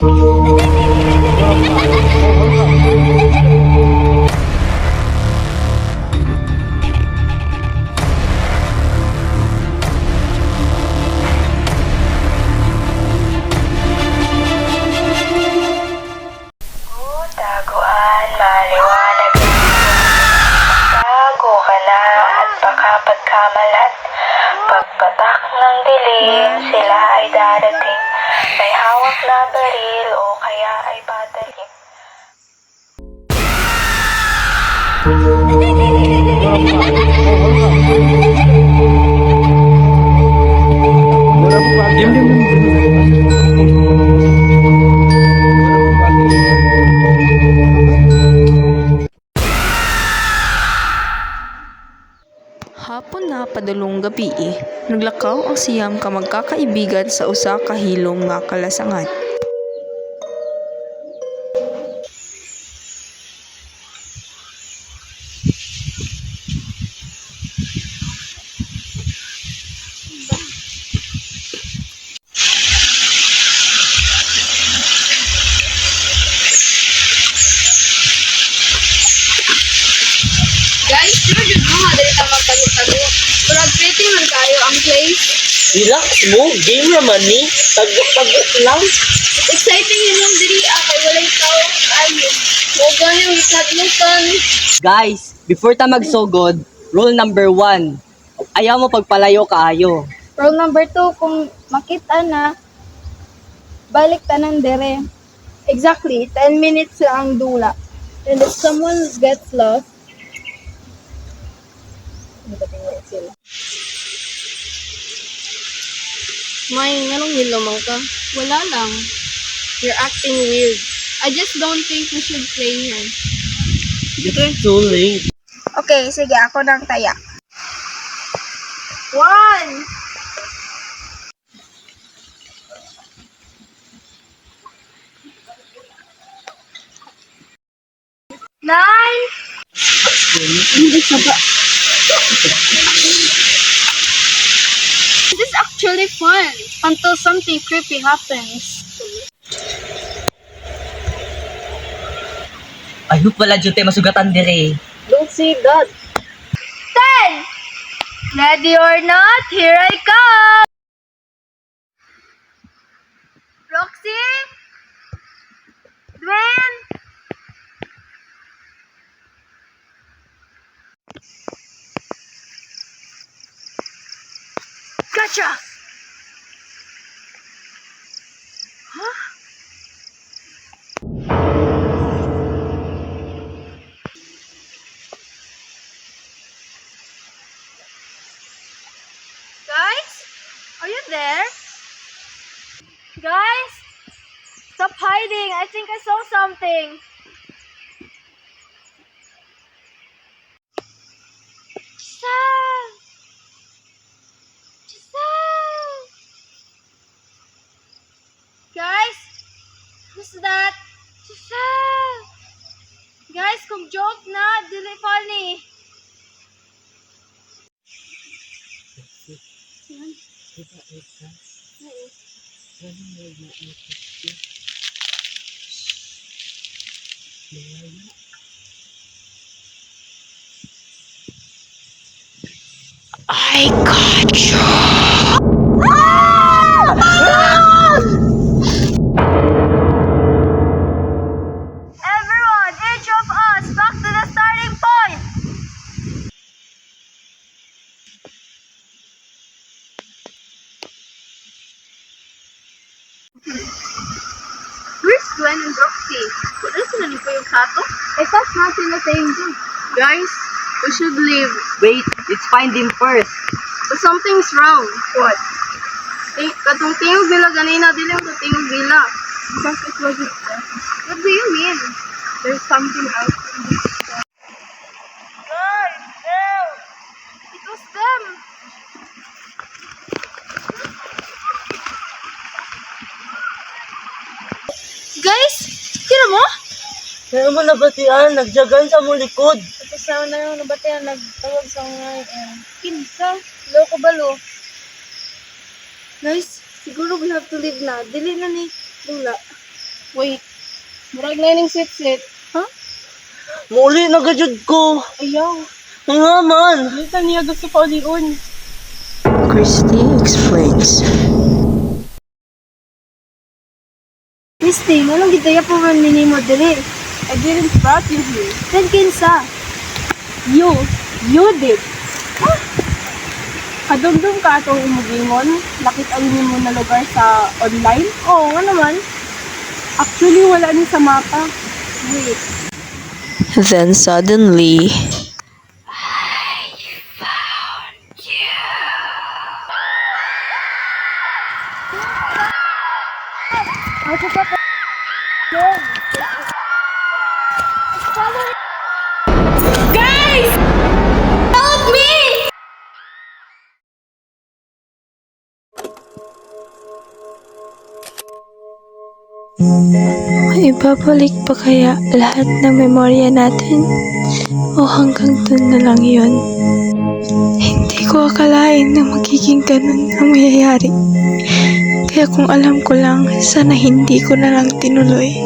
Taguan, maliwanag ang tago ka na at baka pagkamalat. Pagpatak ng dilim, sila ay darating. May hawak na baril o kaya ay patalim. Hapon na padulong gabi naglakaw ang siyam ka magkakaibigan sa usa ka hilom nga kalasangan. Guys, sure yun mo, dali ka magtago-tago. Pero creating man kayo ang place. Relax mo, game naman ni. Tagok-tagok lang. Exciting yun yung diri kay walay tao ayun. Huwag yung itaglutan. Guys, before ta magsugod, rule number 1. Ayaw mo pagpalayo kaayo. Rule number 2, kung makita na, balik tanan dere. Exactly, 10 minutes lang ang dula. And if someone gets lost, May, anong nilamang ka? Wala lang. You're acting weird. I just don't think we should play here. It's too late. Okay, sige, ako nang taya. 1 9 This is actually fun until something creepy happens. Ayun pala, Jute, masugatan dire. Don't say that. 10! Ready or not, here I come! Roxy? Dwayne? Gotcha! Huh? Guys? Are you there? Guys? Stop hiding! I think I saw something! Giselle! Giselle! Guys? Who's that? Giselle! Guys, kung joke na, dili funny. I got you. Everyone, each of us, back to the starting point! Where's Gwen and Roxy? Wala sila ni po yung sato? I thought not sila saying good. Guys, we should leave. Wait, let's find him first. But something's wrong. What? Katong tingog nila ganina, dili ang tingog nila. Because it wasn't them. What do you mean? There's something else in this stuff. Guys, help! It was them! Guys, kira mo? Kaya mo nabatian, nagjagan sa mong likod. Tapos na yung nabatian, nagtawag sa mga kinsa. Loko balo. Guys, siguro we have to leave na. Dili na ni Lula. Wait. Murag na yung sit-sit. Ha? Muli na gajud ko. Ayaw. Nga man. Dito niya gusto pa uliun. Christy explains. Christy, manong gitaya po man minimo dili. I didn't brought you here. Then kinsa? You did. Ah. Kadugdong ka atong imugingon, lakit ang mo na lugar sa online? Oo nga naman. Actually, wala ni sa mapa. Wait. Then suddenly, ibabalik pa kaya lahat ng memorya natin? O hanggang dun na lang yun? Hindi ko akalain na magiging ganun ang mayayari. Kaya kung alam ko lang, sana hindi ko na lang tinuloy.